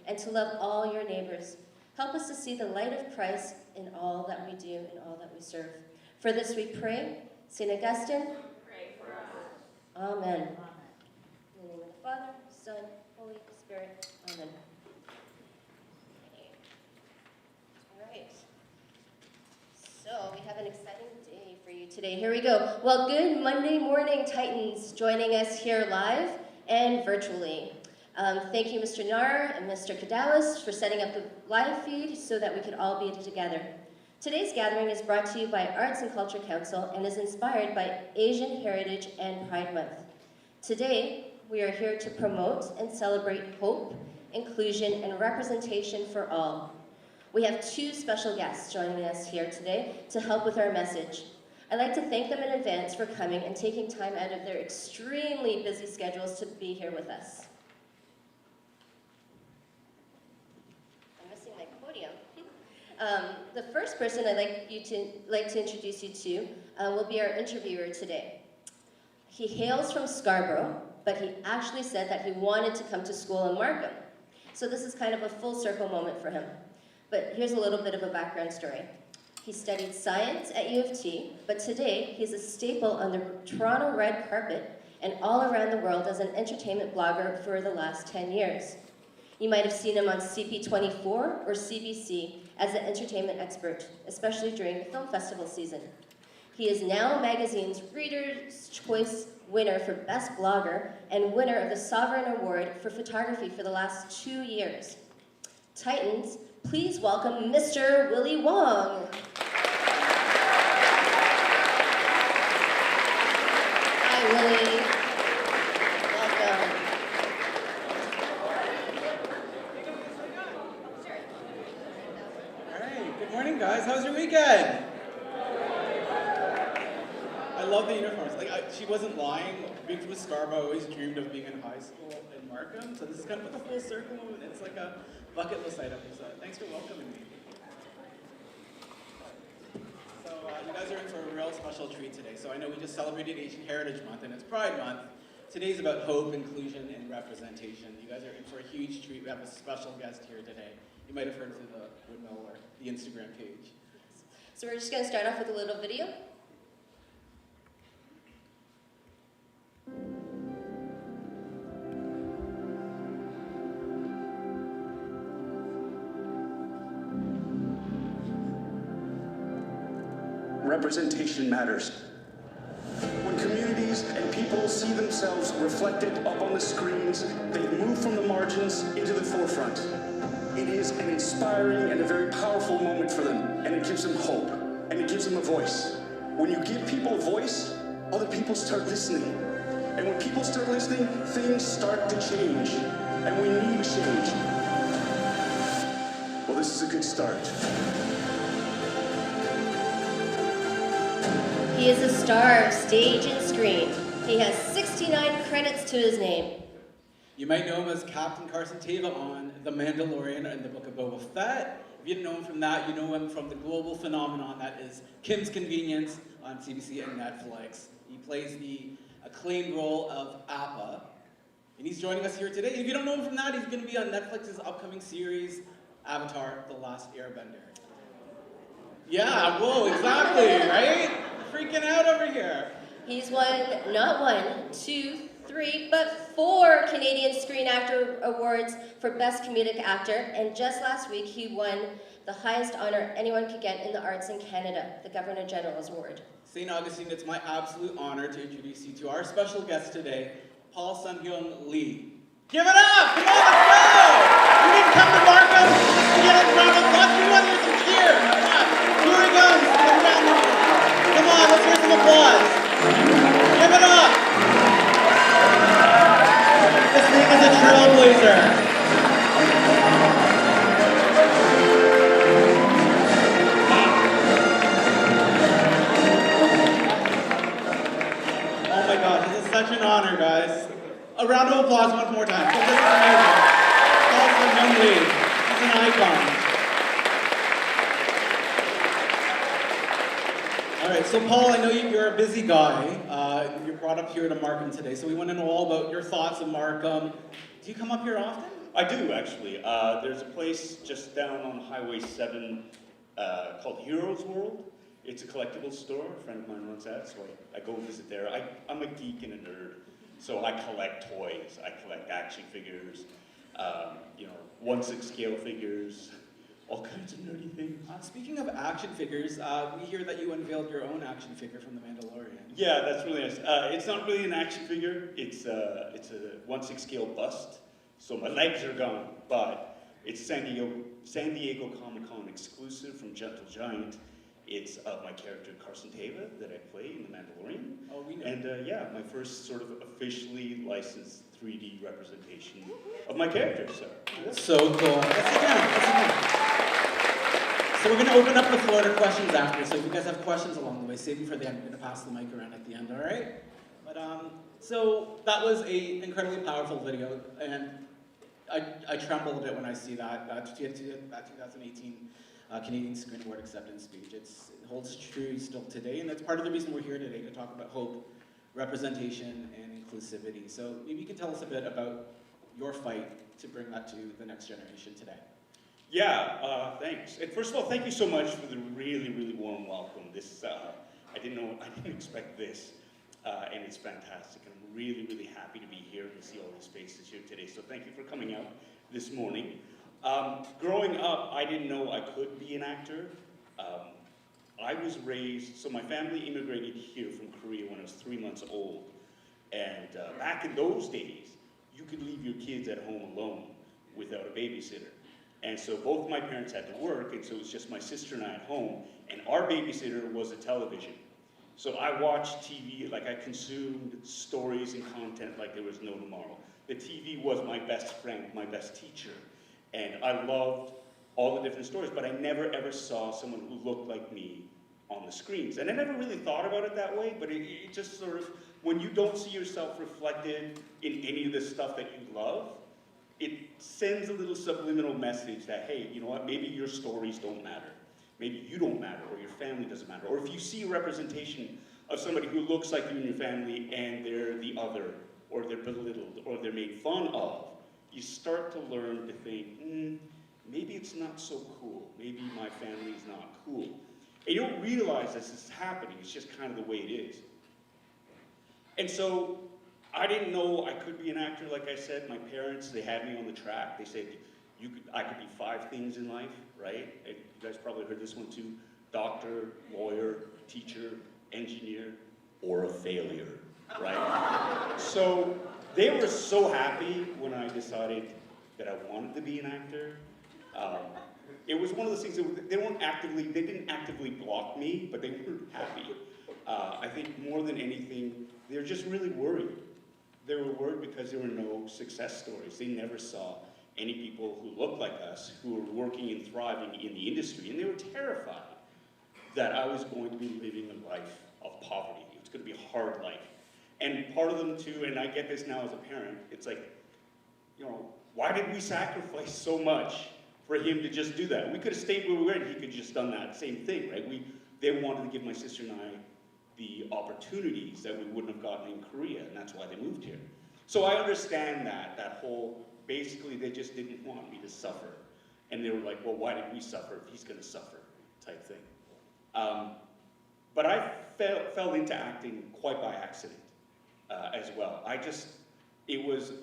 and to love all your neighbors. Help us to see the light of Christ in all that we do and all that we serve. For this we pray. St. Augustine, pray for us. Amen. In the name of the Father, Son, Holy Spirit. Amen. Okay. All right. So we have an exciting day for you today. Here we go. Well, good Monday morning, Titans, joining us here live and virtually. Thank you, Mr. Nar and Mr. Kadalis, for setting up the live feed so that we could all be together. Today's gathering is brought to you by Arts and Culture Council and is inspired by Asian Heritage and Pride Month. Today, we are here to promote and celebrate hope, inclusion, and representation for all. We have two special guests joining us here today to help with our message. I'd like to thank them in advance for coming and taking time out of their extremely busy schedules to be here with us. I'm missing my podium. The first person I'd like to introduce you to will be our interviewer today. He hails from Scarborough, but he actually said that he wanted to come to school in Markham. So this is kind of a full circle moment for him. But here's a little bit of a background story. He studied science at U of T, but today he's a staple on the Toronto red carpet and all around the world as an entertainment blogger for the last 10 years. You might have seen him on CP24 or CBC as an entertainment expert, especially during the film festival season. He is now magazine's Reader's Choice winner for Best Blogger and winner of the Sovereign Award for Photography for the last 2 years. Titans, please welcome Mr. Willie Wong. Hi, Willie. Welcome. All right, good morning, guys. How's your weekend? I love the uniforms. She wasn't lying. Being from Scarborough, I always dreamed of being in high school in Markham. So this is kind of like a full circle moment. It's like a bucket list item. So thanks for welcoming me. So you guys are in for a real special treat today. So I know we just celebrated Asian Heritage Month and it's Pride Month. Today's about hope, inclusion, and representation. You guys are in for a huge treat. We have a special guest here today. You might have heard through the windmill or the Instagram page. So we're just going to start off with a little video. Representation matters. When communities and people see themselves reflected up on the screens, they move from the margins into the forefront. It is an inspiring and a very powerful moment for them, and it gives them hope, and it gives them a voice. When you give people a voice, other people start listening. And when people start listening, things start to change, and we need change. Well, this is a good start. He is a star of stage and screen. He has 69 credits to his name. You might know him as Captain Carson Teva on The Mandalorian and the Book of Boba Fett. If you didn't know him from that, you know him from the global phenomenon that is Kim's Convenience on CBC and Netflix. He plays the acclaimed role of Appa, and he's joining us here today. If you don't know him from that, he's going to be on Netflix's upcoming series, Avatar: The Last Airbender. Yeah, whoa, exactly, right? Freaking out over here. He's won not 1, 2, 3, but 4 Canadian Screen Actor Awards for Best Comedic Actor, and just last week he won the highest honor anyone could get in the arts in Canada, the Governor General's Award. St. Augustine, it's my absolute honor to introduce you to our special guest today, Sun-Hyung Lee. Give it up! Come on, let's go! You didn't come to Markham to get a round of applause. We want to hear some cheers. Come on. Here he comes. Come on, let's hear some applause. Give it up! This thing is a trailblazer. Oh my gosh, this is such an honor, guys. A round of applause once more time. So this is amazing. Sun-Hyung Lee. He's an icon. All right, so Paul, I know you're a busy guy. You're brought up here to Markham today, so we want to know all about your thoughts of Markham. Do you come up here often? I do, actually. There's a place just down on Highway 7 called Heroes World. It's a collectibles store. A friend of mine runs that, so I go visit there. I'm a geek and a nerd, so I collect toys. I collect action figures, 1/6 scale figures, all kinds of nerdy things. Speaking of action figures, we hear that you unveiled your own action figure from The Mandalorian. Yeah, that's really nice. It's not really an action figure. It's a 1/6 scale bust. So my legs are gone, but it's San Diego Comic-Con exclusive from Gentle Giant. It's of my character Carson Teva that I play in The Mandalorian. Oh, we know. And my first sort of officially licensed 3D representation of my character. So cool. Let's sit down. So we're going to open up the floor to questions after. So if you guys have questions along the way, save them for the end. I'm going to pass the mic around at the end, all right? But so that was a incredibly powerful video, and I tremble a bit when I see that 2018 Canadian Screen Award acceptance speech. It holds true still today, and that's part of the reason we're here today, to talk about hope, representation, and inclusivity. So maybe you can tell us a bit about your fight to bring that to the next generation today. Yeah, thanks. And first of all, thank you so much for the really, really warm welcome. This, I didn't expect this, and it's fantastic. I'm really, really happy to be here and see all these faces here today. So thank you for coming out this morning. Growing up, I didn't know I could be an actor. I was raised, so my family immigrated here from Korea when I was 3 months old. And back in those days, you could leave your kids at home alone without a babysitter. And so both my parents had to work, and so it was just my sister and I at home, and our babysitter was a television. So I watched TV, like I consumed stories and content like there was no tomorrow. The TV was my best friend, my best teacher, and I loved all the different stories, but I never ever saw someone who looked like me on the screens. And I never really thought about it that way, but it just sort of, when you don't see yourself reflected in any of the stuff that you love, it sends a little subliminal message that, hey, you know what, maybe your stories don't matter. Maybe you don't matter, or your family doesn't matter. Or if you see a representation of somebody who looks like you and your family and they're the other, or they're belittled, or they're made fun of, you start to learn to think, maybe it's not so cool. Maybe my family's not cool. And you don't realize this is happening. It's just kind of the way it is. And so I didn't know I could be an actor, like I said. My parents, they had me on the track. They said, I could be 5 things in life, right? And you guys probably heard this one too. Doctor, lawyer, teacher, engineer, or a failure, right? So they were so happy when I decided that I wanted to be an actor. It was one of those things that they didn't actively block me, but they weren't happy. I think more than anything, they're just really worried. They were worried because there were no success stories. They never saw any people who looked like us, who were working and thriving in the industry, and they were terrified that I was going to be living a life of poverty. It was going to be a hard life. And part of them too, and I get this now as a parent, it's like, why did we sacrifice so much for him to just do that? We could have stayed where we were and he could have just done that same thing, right? They wanted to give my sister and I the opportunities that we wouldn't have gotten in Korea, and that's why they moved here. So I understand that whole, basically they just didn't want me to suffer. And they were like, well, why did we suffer if he's gonna suffer, type thing. But I fell into acting quite by accident as well. It was,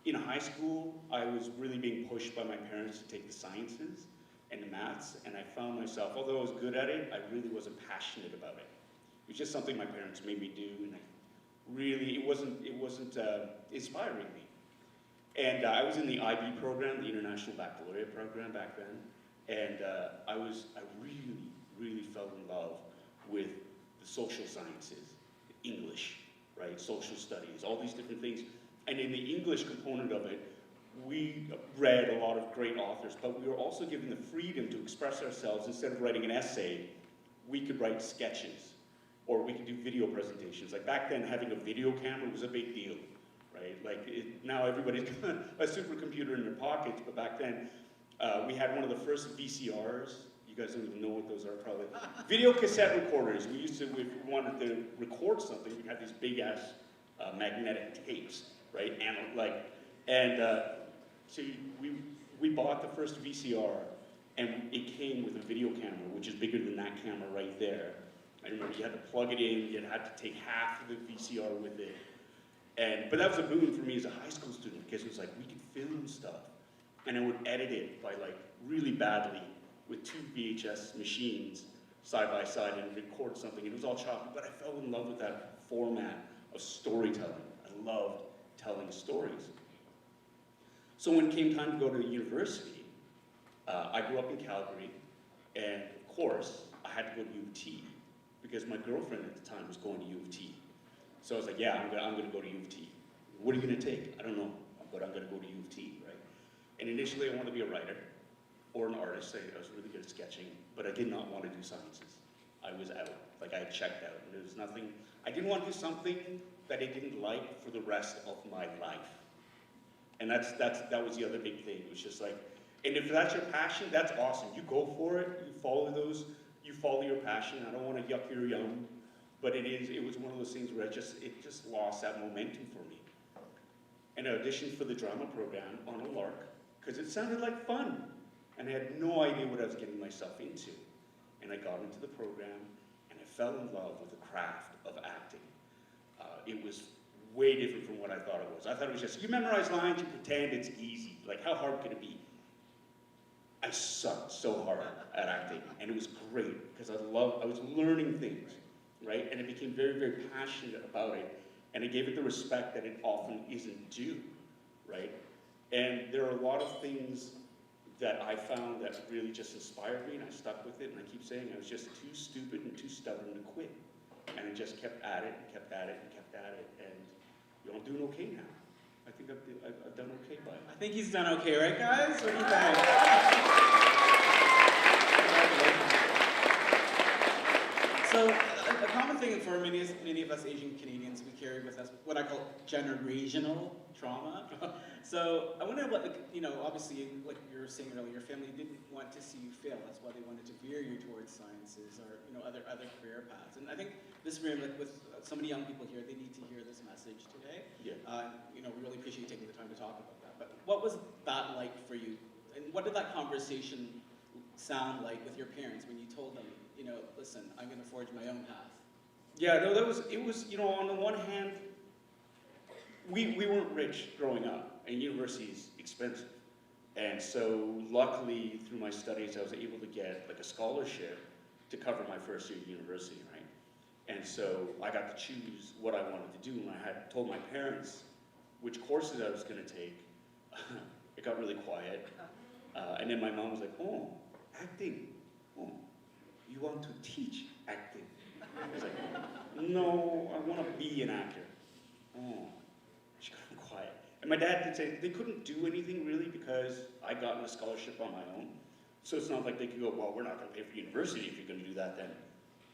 in high school, I was really being pushed by my parents to take the sciences and the maths, and I found myself, although I was good at it, I really wasn't passionate about it. It was just something my parents made me do, and it wasn't inspiring me. And I was in the IB program, the International Baccalaureate program back then, and I really, really fell in love with the social sciences, English, right, social studies, all these different things. And in the English component of it, we read a lot of great authors, but we were also given the freedom to express ourselves. Instead of writing an essay, we could write sketches, or we could do video presentations. Like back then, having a video camera was a big deal, right? Now everybody's got a supercomputer in their pockets, but back then, we had one of the first VCRs. You guys don't even know what those are, probably. Video cassette recorders. If we wanted to record something, we had these big-ass magnetic tapes, right? So we bought the first VCR, and it came with a video camera, which is bigger than that camera right there. I remember you had to plug it in, you had to take half of the VCR with it. But that was a boon for me as a high school student, because it was like, we could film stuff. And I would edit it by like really badly with 2 VHS machines side by side and record something. It was all choppy, but I fell in love with that format of storytelling. I loved telling stories. So when it came time to go to university, I grew up in Calgary, and of course, I had to go to U of T, because my girlfriend at the time was going to U of T. So I was like, yeah, I'm gonna go to U of T. What are you gonna take? I don't know, but I'm gonna go to U of T, right? And initially I wanted to be a writer or an artist. I was really good at sketching, but I did not want to do sciences. I was out, like I had checked out. There was nothing, I didn't want to do something that I didn't like for the rest of my life. And that was the other big thing. It was just like, and if that's your passion, that's awesome. You go for it, you follow your passion. I don't want to yuck your yum, but it was one of those things where it just lost that momentum for me. And I auditioned for the drama program on a lark, because it sounded like fun. And I had no idea what I was getting myself into. And I got into the program, and I fell in love with the craft of acting. It was way different from what I thought it was. I thought it was just, you memorize lines, you pretend it's easy. Like, how hard could it be? I sucked so hard at acting, and it was great, because I was learning things, right? And I became very, very passionate about it, and I gave it the respect that it often isn't due, right? And there are a lot of things that I found that really just inspired me, and I stuck with it, and I keep saying I was just too stupid and too stubborn to quit. And I just kept at it, and kept at it, and kept at it, and I'm doing okay now. I think I've done okay by it. I think he's done okay, right, guys? What do you think? So, a common thing for many of us Asian Canadians, we carry with us what I call generational trauma. So, I wonder what, obviously, like you were saying earlier, your family didn't want to see you fail. That's why they wanted to veer you towards sciences or, other career paths. And I think this room, like with so many young people here, they need to hear this message today. Yeah. We really appreciate you taking the time to talk about that. But what was that like for you? And what did that conversation sound like with your parents when you told them, listen, I'm going to forge my own path? Yeah, no, it was, on the one hand, we weren't rich growing up, and university is expensive. And so luckily, through my studies, I was able to get like a scholarship to cover my first year of university, right? And so I got to choose what I wanted to do, and I had told my parents which courses I was going to take. It got really quiet. And then my mom was like, oh, acting. Oh, you want to teach acting? I was like, no, I want to be an actor. Oh, she got quiet. And my dad did say they couldn't do anything really because I'd gotten a scholarship on my own. So it's not like they could go, well, we're not going to pay for university if you're going to do that then.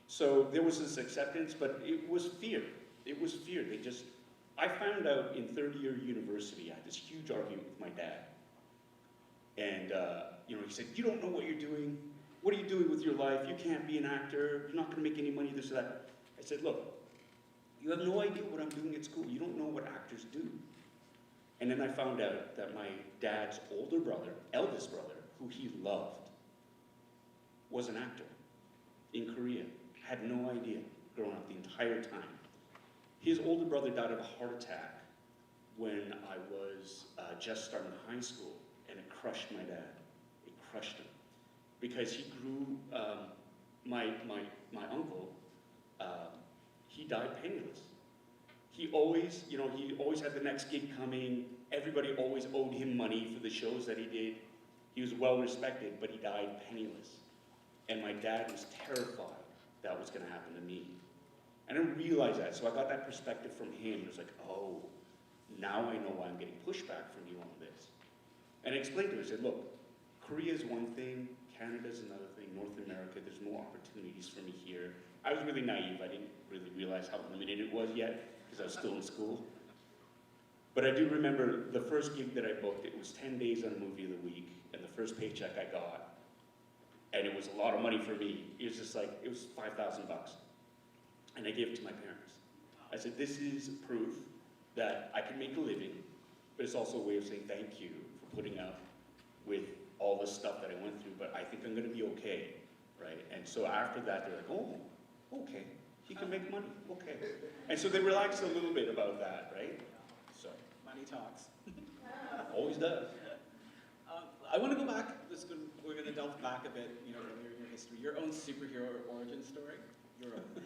So there was this acceptance, but it was fear. It was fear. I found out in third-year university, I had this huge argument with my dad. And, he said, you don't know what you're doing. What are you doing with your life? You can't be an actor. You're not going to make any money, this or that. I said, look, you have no idea what I'm doing at school. You don't know what actors do. And then I found out that my dad's older brother, eldest brother, who he loved, was an actor in Korea. Had no idea growing up the entire time. His older brother died of a heart attack when I was just starting high school, and it crushed my dad. It crushed him. Because he grew, my uncle, he died penniless. He always had the next gig coming. Everybody always owed him money for the shows that he did. He was well respected, but he died penniless. And my dad was terrified that was going to happen to me. I didn't realize that, so I got that perspective from him. It was like, oh, now I know why I'm getting pushback from you on this. And I explained to him, I said, look, Korea is one thing, Canada's another thing, North America, there's more opportunities for me here. I was really naive. I didn't really realize how limited it was yet, because I was still in school. But I do remember the first gig that I booked, it was 10 days on Movie of the Week, and the first paycheck I got, and it was a lot of money for me. It was just like, it was $5,000. And I gave it to my parents. I said, this is proof that I can make a living, but it's also a way of saying thank you for putting up with all the stuff that I went through, but I think I'm gonna be okay, right? And so after that, they're like, oh, okay, he can make money, okay. And so they relax a little bit about that, right? So, Money talks. always does. I want to go back. We're going to delve back a bit, earlier in your history, your own superhero origin story. Your own.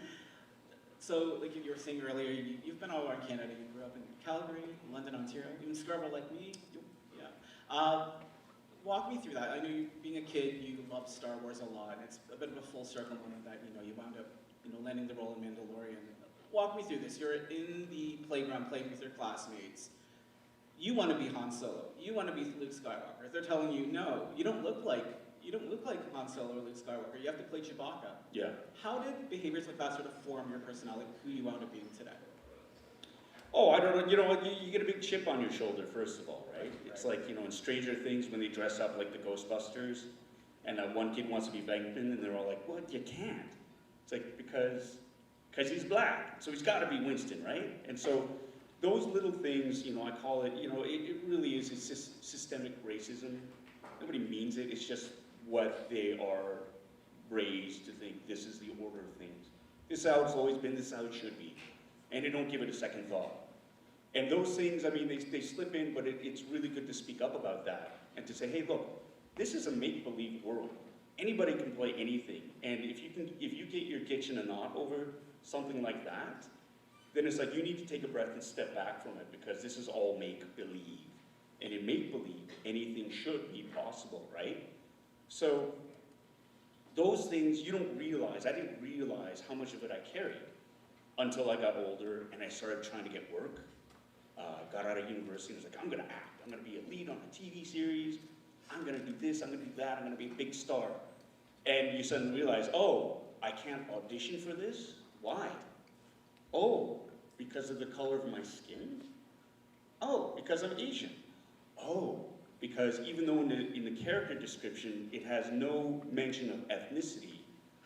So, like you were saying earlier, you've been all around Canada. You grew up in Calgary, London, Ontario, even Scarborough, like me. Yeah. Walk me through that. I know being a kid, you loved Star Wars a lot. And it's a bit of a full circle moment that you wound up, landing the role in Mandalorian. Walk me through this. You're in the playground playing with your classmates. You want to be Han Solo. You want to be Luke Skywalker. They're telling you, no, you don't look like Han Solo or Luke Skywalker. You have to play Chewbacca. Yeah. How did behaviors like that sort of form your personality, who you wound up being today? Oh, I don't know. You get a big chip on your shoulder, first of all, right? It's like, in Stranger Things when they dress up like the Ghostbusters, and one kid wants to be Venkman, and they're all like, what? You can't. It's like, because he's black, so he's got to be Winston, right? And so those little things, I call it, it really is, it's just systemic racism. Nobody means it, it's just what they are raised to think this is the order of things. This is how it's always been, this is how it should be. And they don't give it a second thought. And those things, they slip in, but it's really good to speak up about that and to say, hey, look, this is a make-believe world. Anybody can play anything. And if you get your ditch in a knot over something like that, then it's like you need to take a breath and step back from it, because this is all make-believe. And in make-believe, anything should be possible, right? So those things you don't realize. I didn't realize how much of it I carried until I got older and I started trying to get work. Got out of university and was like, I'm gonna act. I'm gonna be a lead on a TV series. I'm gonna do this, I'm gonna do that, I'm gonna be a big star. And you suddenly realize, oh, I can't audition for this? Why? Oh, because of the color of my skin? Oh, because I'm Asian. Oh, because even though in the character description, it has no mention of ethnicity,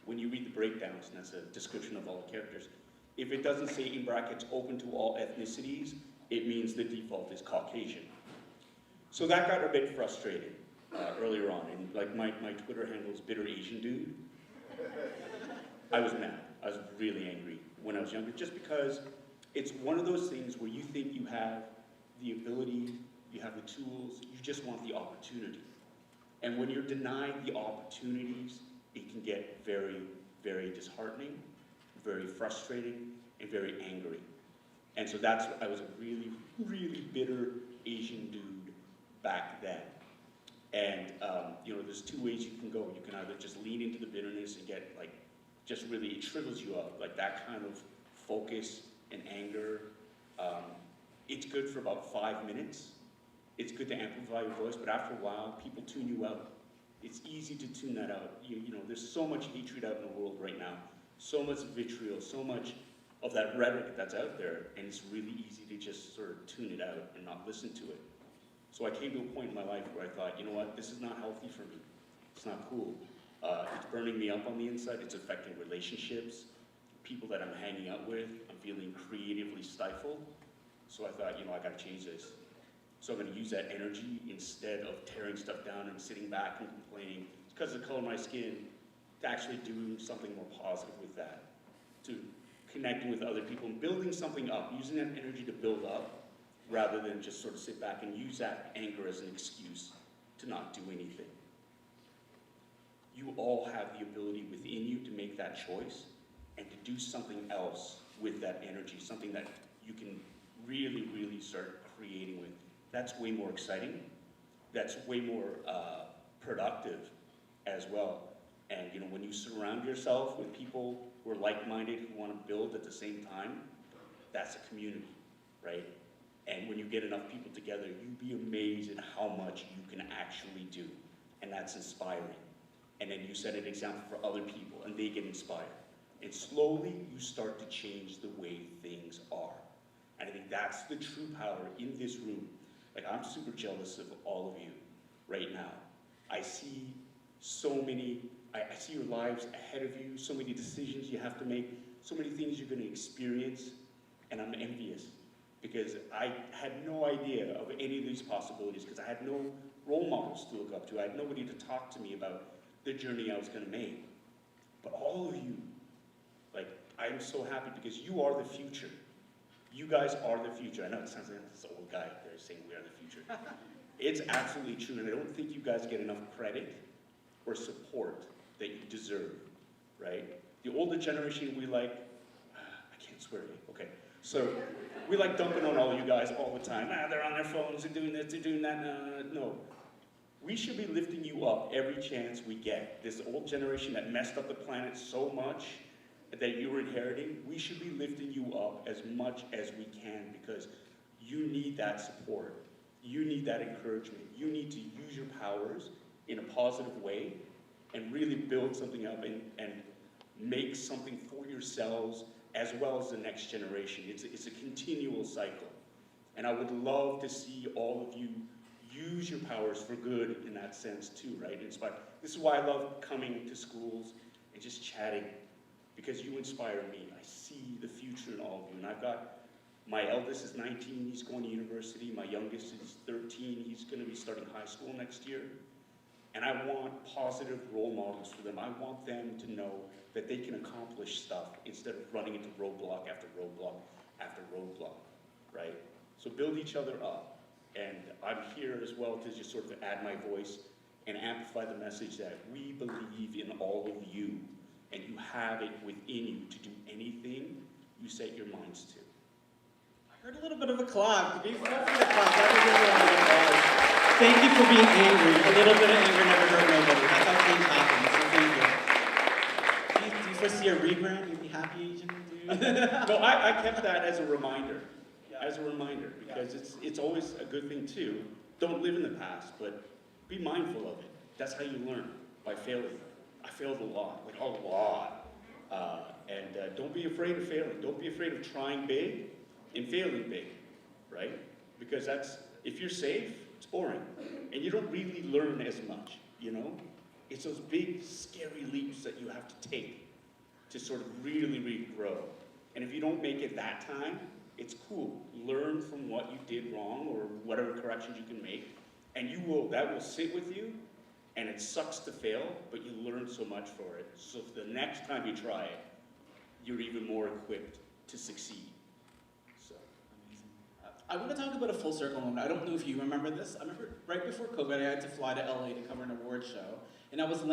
when you read the breakdowns, and that's a description of all the characters, if it doesn't say in brackets open to all ethnicities, it means the default is Caucasian. So that got a bit frustrating earlier on, and like my Twitter handle is Bitter Asian Dude. I was mad. I was really angry when I was younger, just because it's one of those things where you think you have the ability, you have the tools, you just want the opportunity. And when you're denied the opportunities, it can get very, very disheartening, very frustrating, and very angry. And so I was a really, really bitter Asian dude back then. And, there's two ways you can go. You can either just lean into the bitterness and get, just really, it shrivels you up, like that kind of focus and anger. It's good for about 5 minutes. It's good to amplify your voice, but after a while, people tune you out. It's easy to tune that out. There's so much hatred out in the world right now, so much vitriol, so much of that rhetoric that's out there, and it's really easy to just sort of tune it out and not listen to it. So I came to a point in my life where I thought, you know what, this is not healthy for me. It's not cool. It's burning me up on the inside. It's affecting relationships, people that I'm hanging out with. I'm feeling creatively stifled. So I thought, I gotta change this. So I'm gonna use that energy instead of tearing stuff down and sitting back and complaining. It's because of the color of my skin, to actually do something more positive with that, to connecting with other people and building something up, using that energy to build up, rather than just sort of sit back and use that anger as an excuse to not do anything. You all have the ability within you to make that choice and to do something else with that energy, something that you can really, really start creating with. That's way more exciting. That's way more productive as well. And when you surround yourself with people who are like-minded, who want to build at the same time, that's a community, right? And when you get enough people together, you'd be amazed at how much you can actually do. And that's inspiring. And then you set an example for other people, and they get inspired. And slowly, you start to change the way things are. And I think that's the true power in this room. I'm super jealous of all of you right now. I see so many, I see your lives ahead of you, so many decisions you have to make, so many things you're going to experience, and I'm envious because I had no idea of any of these possibilities because I had no role models to look up to. I had nobody to talk to me about the journey I was going to make. But all of you, like, I'm so happy because you are the future. You guys are the future. I know it sounds like this old guy there saying we are the future. It's absolutely true, and I don't think you guys get enough credit or support that you deserve, right? The older generation, we like, I can't swear, okay. So we like dumping on all you guys all the time. They're on their phones, they're doing this, they're doing that. No. We should be lifting you up every chance we get. This old generation that messed up the planet so much that you were inheriting, we should be lifting you up as much as we can because you need that support. You need that encouragement. You need to use your powers in a positive way and really build something up and make something for yourselves as well as the next generation. It's a continual cycle. And I would love to see all of you use your powers for good in that sense too, right? This is why I love coming to schools and just chatting, because you inspire me. I see the future in all of you. And I've got, my eldest is 19, he's going to university. My youngest is 13, he's going to be starting high school next year. And I want positive role models for them. I want them to know that they can accomplish stuff instead of running into roadblock after roadblock after roadblock, right? So build each other up. And I'm here as well to just sort of add my voice and amplify the message that we believe in all of you, and you have it within you to do anything you set your minds to. I heard a little bit of a clap. Feel free to clap. That was a really good applause. Thank you for being angry. A little bit of anger never hurt nobody. That's how things happen. So thank you. Do you foresee a rebrand? You'd be happy, Asian dude? No, I kept that as a reminder. As a reminder, because it's always a good thing too. Don't live in the past, but be mindful of it. That's how you learn, by failing. I failed a lot, like a lot. And don't be afraid of failing. Don't be afraid of trying big and failing big, right? Because if you're safe, it's boring. And you don't really learn as much, you know? It's those big, scary leaps that you have to take to sort of really, really grow. And if you don't make it that time, it's cool. Learn from what you did wrong or whatever corrections you can make, and that will sit with you, and it sucks to fail, but you learn so much for it. So the next time you try it, you're even more equipped to succeed. So. Amazing. I want to talk about a full circle moment. I don't know if you remember this. I remember right before COVID, I had to fly to LA to cover an award show. And I was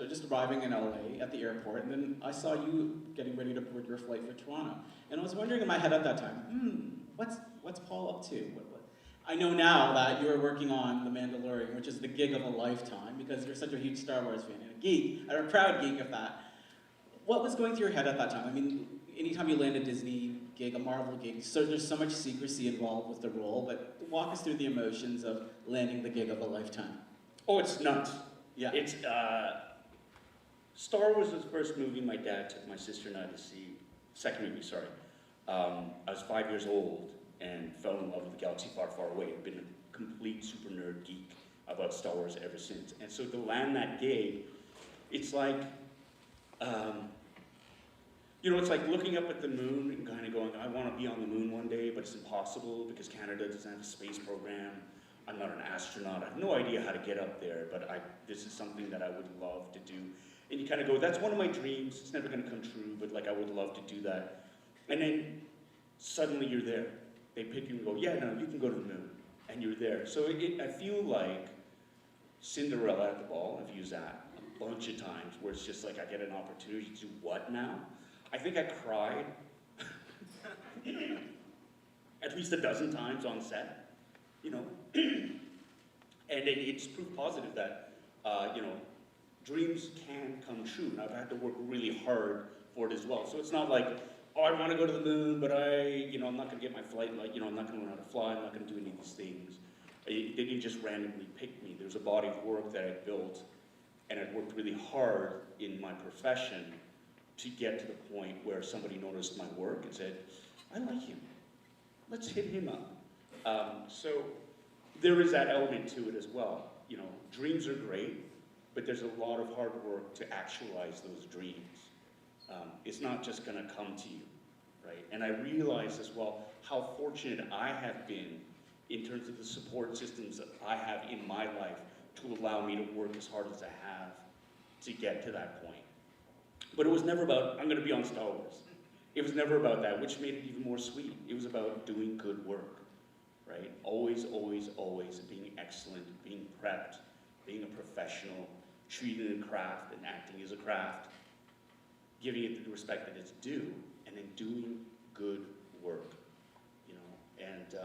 just arriving in LA at the airport, and then I saw you getting ready to board your flight for Toronto. And I was wondering in my head at that time, what's Paul up to? I know now that you're working on The Mandalorian, which is the gig of a lifetime, because you're such a huge Star Wars fan and a geek, and a proud geek of that. What was going through your head at that time? I mean, anytime you land a Disney gig, a Marvel gig, so there's so much secrecy involved with the role, but walk us through the emotions of landing the gig of a lifetime. Oh, it's nuts. Yeah. It's, Star Wars was the first movie my dad took my sister and I to see. Second movie, sorry. I was 5 years old and fell in love with the galaxy far, far away. I've been a complete super nerd geek about Star Wars ever since. And so to land that gig, it's like, it's like looking up at the moon and kind of going, I want to be on the moon one day, but it's impossible because Canada doesn't have a space program. I'm not an astronaut. I have no idea how to get up there, but this is something that I would love to do. And you kind of go, that's one of my dreams. It's never going to come true, but like I would love to do that. And then suddenly you're there. They pick you and go, yeah, no, you can go to the moon. And you're there. So I feel like Cinderella at the ball. I've used that a bunch of times where it's just like I get an opportunity to do what now? I think I cried at least a dozen times on set. And it's proof positive that, dreams can come true. And I've had to work really hard for it as well. So it's not like, I want to go to the moon, but I'm not going to get my flight, I'm not going to learn how to fly, I'm not going to do any of these things. They didn't just randomly pick me. There's a body of work that I built, and I've worked really hard in my profession to get to the point where somebody noticed my work and said, I like him. Let's hit him up. So there is that element to it as well. Dreams are great, but there's a lot of hard work to actualize those dreams. It's not just going to come to you, right? And I realize as well how fortunate I have been in terms of the support systems that I have in my life to allow me to work as hard as I have to get to that point. But it was never about, I'm going to be on Star Wars. It was never about that, which made it even more sweet. It was about doing good work, right? Always, always, always being excellent, being prepped, being a professional, treating a craft and acting as a craft, giving it the respect that it's due, and then doing good work, you know? And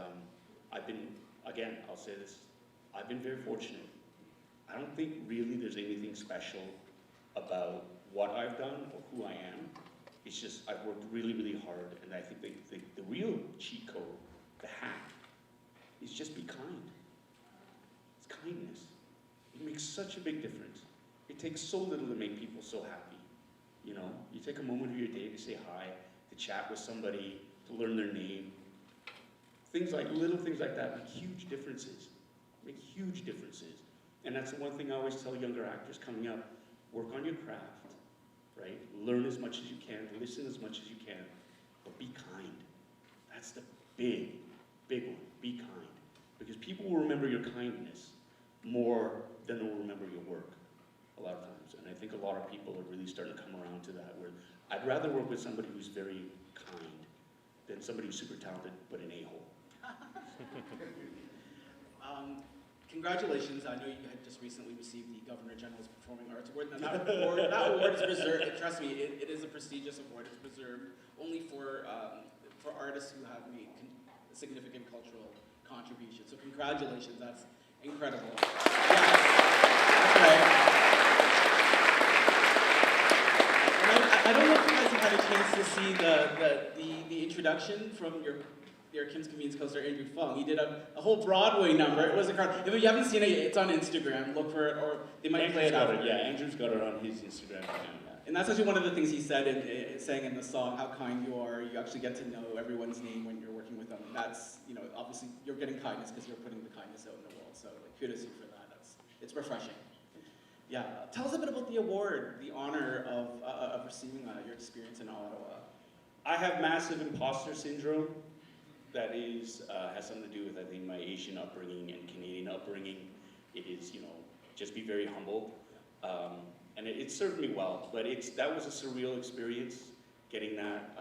I've been, again, I'll say this, I've been very fortunate. I don't think really there's anything special about what I've done or who I am. It's just I've worked really, really hard, and I think the real cheat code, the hack, is just be kind. It's kindness. It makes such a big difference. It takes so little to make people so happy. You know, you take a moment of your day to say hi, to chat with somebody, to learn their name. Little things like that make huge differences. Make huge differences. And that's the one thing I always tell younger actors coming up, work on your craft, right? Learn as much as you can, listen as much as you can, but be kind. That's the big, big one, be kind. Because people will remember your kindness more than they'll remember your work a lot of times. And I think a lot of people are really starting to come around to that, where I'd rather work with somebody who's very kind than somebody who's super talented but an a-hole. Congratulations, I know you had just recently received the Governor General's Performing Arts Award. Now that award is reserved, trust me, it is a prestigious award. It's reserved only for artists who have made significant cultural contributions. So congratulations, that's incredible. Yeah, that's right. And I don't know if you guys have had a chance to see the introduction from your Kim's Convenience co-star Andrew Fung. He did a whole Broadway number. It was incredible. If you haven't seen it, it's on Instagram. Look for it, or they might play it out. Yeah, Andrew's got it on his Instagram account. And that's actually one of the things he said, saying in the song, how kind you are. You actually get to know everyone's name when you're working with them. And that's, you know, obviously you're getting kindness because you're putting the kindness out in the world. So kudos to you for that. It's refreshing. Yeah, tell us a bit about the award, the honor of receiving your experience in Ottawa. I have massive imposter syndrome. That is, has something to do with, I think, my Asian upbringing and Canadian upbringing. It is, you know, just be very humble. And it served me well, but that was a surreal experience, getting that.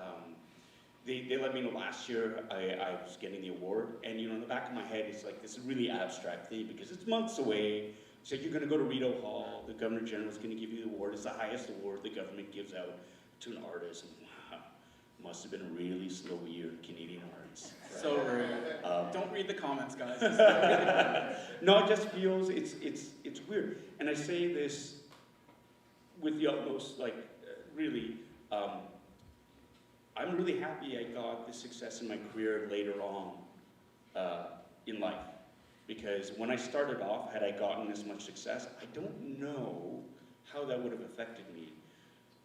They let me know last year I was getting the award, and you know, in the back of my head, it's like this really abstract thing, because it's months away. It's like you're gonna go to Rideau Hall, the Governor General is gonna give you the award. It's the highest award the government gives out to an artist. And wow, must have been a really slow year in Canadian arts. Right? So rude. Don't read the comments, guys. No, it just feels, it's weird. And I say this with the utmost, like, really, I'm really happy I got this success in my career later on in life. Because when I started off, had I gotten this much success, I don't know how that would have affected me.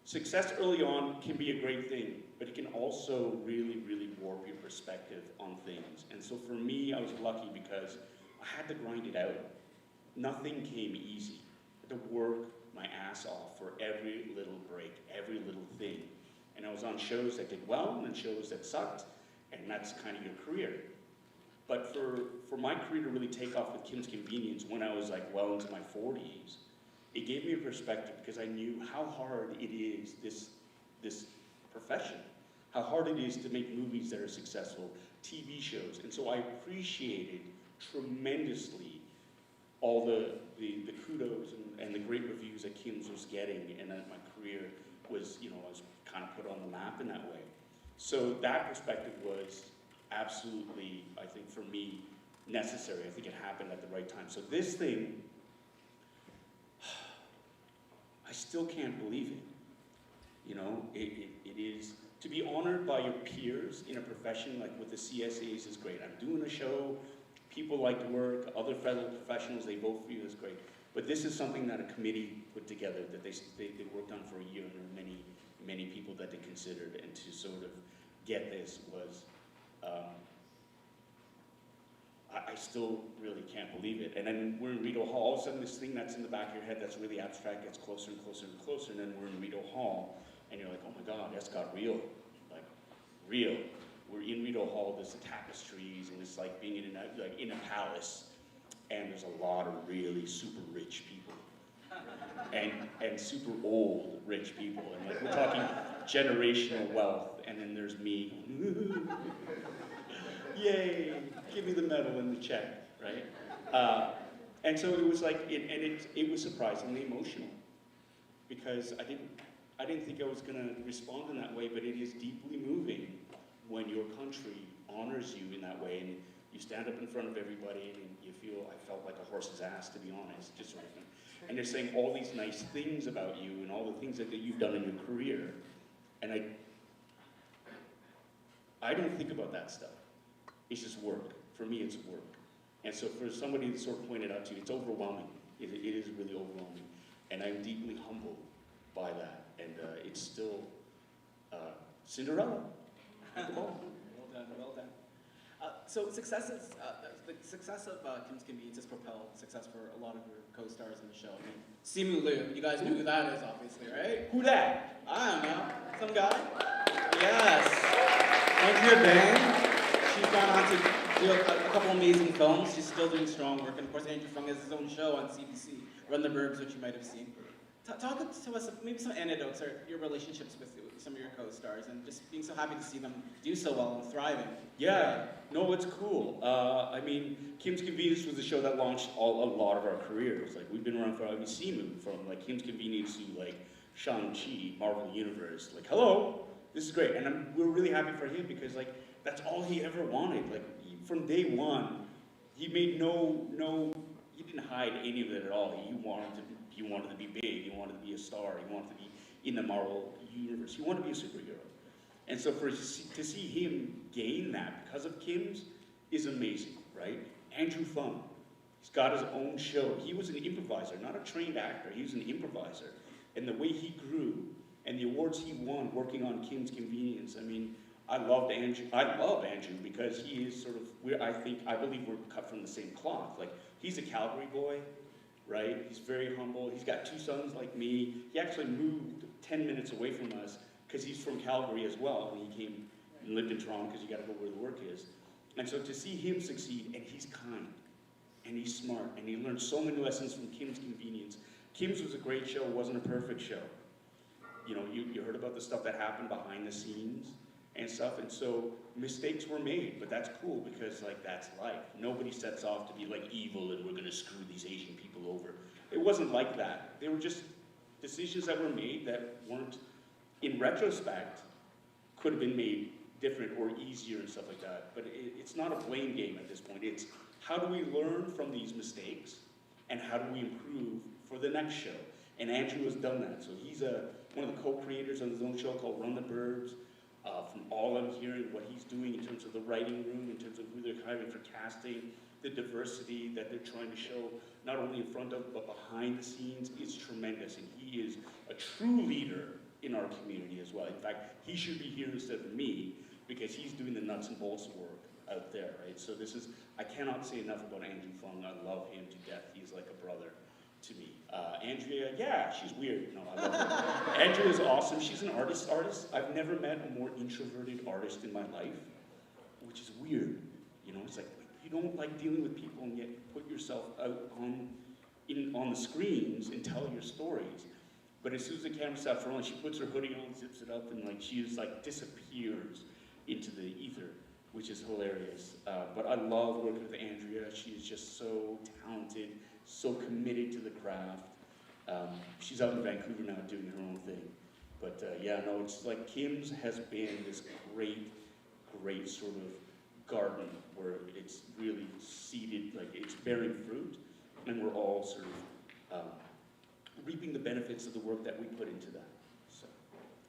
Success early on can be a great thing, but it can also really, really warp your perspective on things. And so for me, I was lucky because I had to grind it out. Nothing came easy. I had to work my ass off for every little break, every little thing. And I was on shows that did well and shows that sucked, and that's kind of your career. But for my career to really take off with Kim's Convenience when I was like well into my 40s, it gave me a perspective because I knew how hard it is, this profession, how hard it is to make movies that are successful, TV shows. And so I appreciated tremendously all the kudos and the great reviews that Kim's was getting, and that my career was, you know, I was kind of put on the map in that way. So that perspective was absolutely, I think for me, necessary. I think it happened at the right time. So this thing, I still can't believe it. You know, it is, to be honored by your peers in a profession like with the CSAs is great. I'm doing a show, people like to work, other fellow professionals, they vote for you, is great. But this is something that a committee put together that they worked on for a year, and there were many people that they considered, and to sort of get this was, I still really can't believe it. And then we're in Rideau Hall, all of a sudden this thing that's in the back of your head that's really abstract gets closer and closer and closer, and then we're in Rideau Hall, and you're like, oh my God, that's got real, like real. we're in Rideau Hall, there's the tapestries, and it's like being in a palace, and there's a lot of really super rich people, and super old rich people, and like we're talking generational wealth, and then there's me, yay, give me the medal and the check, right? And so it was like, it was surprisingly emotional, because I didn't think I was going to respond in that way, but it is deeply moving when your country honors you in that way, and you stand up in front of everybody, and you feel, I felt like a horse's ass, to be honest, just sort of, and they're saying all these nice things about you, and all the things that you've done in your career, and I don't think about that stuff. It's just work. For me, it's work. And so for somebody to sort of point it out to you, it's overwhelming. It is really overwhelming. And I'm deeply humbled by that. And it's still Cinderella at the moment. Well done, well done. So success is, the success of Kim's Convenience has propelled success for a lot of your co-stars in the show. I mean, Simu Liu, you guys know who that is, obviously, right? Who that? I don't know. Some guy? Yes. Andrea Bang. She's gone on to do a couple amazing films. She's still doing strong work. And of course, Andrew Fung has his own show on CBC, Run the Burbs, which you might have seen. Talk to us, maybe some anecdotes or your relationships with some of your co-stars, and just being so happy to see them do so well and thriving. Yeah, no, it's cool. I mean, Kim's Convenience was the show that launched a lot of our careers. Like, we've been around for, Simu, from like Kim's Convenience to like Shang-Chi, Marvel Universe. Like, hello, this is great. And we're really happy for him, because like, that's all he ever wanted. Like, from day one, he made he didn't hide any of it at all. He wanted to be big, he wanted to be a star, he wanted to be in the Marvel Universe, he wanted to be a superhero. And so to see him gain that because of Kim's is amazing, right? Andrew Fung, he's got his own show. He was an improviser, not a trained actor, he was an improviser. And the way he grew, and the awards he won working on Kim's Convenience, I mean, I love Andrew because he is sort of, I believe we're cut from the same cloth. Like, he's a Calgary boy, right? He's very humble. He's got 2 sons like me. He actually moved 10 minutes away from us because he's from Calgary as well, and he came and lived in Toronto because you got to go where the work is. And so to see him succeed, and he's kind, and he's smart, and he learned so many lessons from Kim's Convenience. Kim's was a great show. It wasn't a perfect show. You know, you heard about the stuff that happened behind the scenes and stuff, and so mistakes were made, but that's cool because like that's life. Nobody sets off to be like evil and we're gonna screw these Asian people over. It wasn't like that. They were just decisions that were made that weren't, in retrospect, could have been made different or easier and stuff like that. But it's not a blame game at this point. It's how do we learn from these mistakes and how do we improve for the next show? And Andrew has done that. So he's one of the co-creators on his own show called Run the Burbs. From all I'm hearing, what he's doing in terms of the writing room, in terms of who they're hiring for casting, the diversity that they're trying to show, not only in front of, but behind the scenes, is tremendous. And he is a true leader in our community as well. In fact, he should be here instead of me, because he's doing the nuts and bolts work out there, right? So I cannot say enough about Andrew Fung. I love him to death. He's like a brother to me. Andrea, yeah, she's weird. No, I love her. Andrea is awesome. She's an artist. I've never met a more introverted artist in my life, which is weird. You know, it's like, you don't like dealing with people and yet put yourself out on the screens and tell your stories. But as soon as the camera stops rolling, she puts her hoodie on, zips it up, and like she just like disappears into the ether, which is hilarious. But I love working with Andrea. She is just so talented, so committed to the craft. She's out in Vancouver now doing her own thing. But yeah, no, it's like Kim's has been this great sort of garden where it's really seeded, like it's bearing fruit, and we're all sort of reaping the benefits of the work that we put into that. So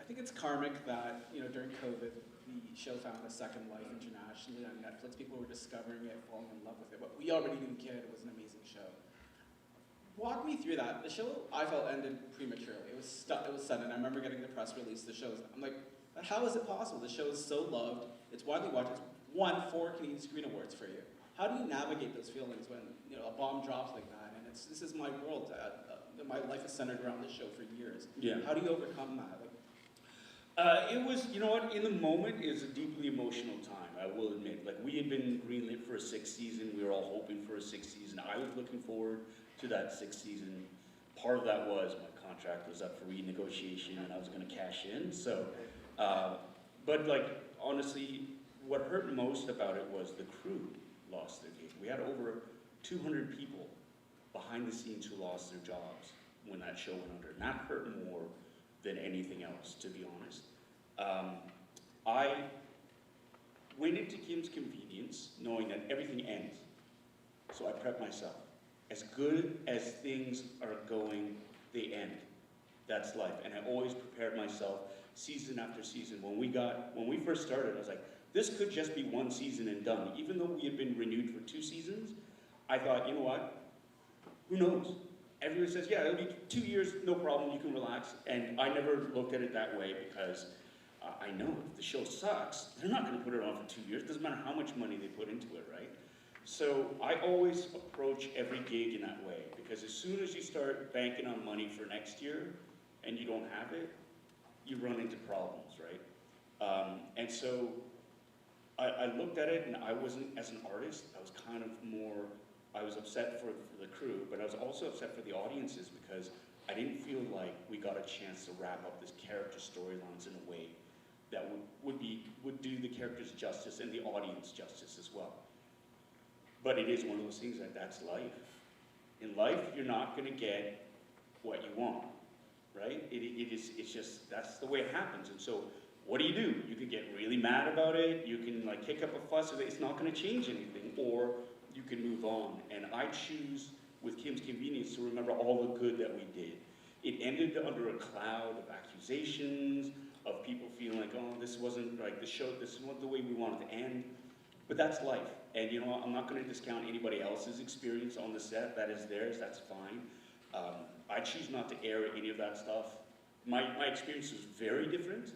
I think it's karmic that, you know, during COVID, the show found a second life internationally on Netflix. People were discovering it, falling in love with it. But we already knew it was an amazing show. Walk me through that. The show, I felt, ended prematurely. It was sudden. I remember getting the press release. The show, I'm like, how is it possible? The show is so loved. It's widely watched. It's won 4 Canadian Screen Awards for you. How do you navigate those feelings when, you know, a bomb drops like that? And this is my world. My life is centered around this show for years. Yeah. How do you overcome that? It was, you know what, in the moment, it was a deeply emotional time, I will admit. Like, we had been greenlit for a 6th season, we were all hoping for a 6th season. I was looking forward to that 6th season. Part of that was my contract was up for renegotiation and I was gonna cash in, so. But like, honestly, what hurt most about it was the crew lost their gig. We had over 200 people behind the scenes who lost their jobs when that show went under, and that hurt more than anything else, to be honest. I went into Kim's Convenience knowing that everything ends, so I prepped myself. As good as things are going, they end. That's life, and I always prepared myself season after season. When we first started, I was like, this could just be 1 season and done. Even though we had been renewed for 2 seasons, I thought, you know what? Who knows? Everyone says, yeah, it'll be 2 years, no problem, you can relax. And I never looked at it that way because I know if the show sucks, they're not gonna put it on for 2 years. It doesn't matter how much money they put into it, right? So I always approach every gig in that way because as soon as you start banking on money for next year and you don't have it, you run into problems, right? And so I looked at it and I wasn't, as an artist, I was kind of more, I was upset for the crew, but I was also upset for the audiences because I didn't feel like we got a chance to wrap up this character storylines in a way that would do the characters justice and the audience justice as well. But it is one of those things that's life. In life, you're not gonna get what you want, right? It's just, that's the way it happens. And so, what do? You can get really mad about it, you can like kick up a fuss, it's not gonna change anything, or you can move on. And I choose, with Kim's Convenience, to remember all the good that we did. It ended under a cloud of accusations, of people feeling like, oh, this wasn't like the show, this isn't the way we wanted to end. But that's life. And you know, I'm not gonna discount anybody else's experience on the set, that is theirs, that's fine. I choose not to air any of that stuff. My experience was very different.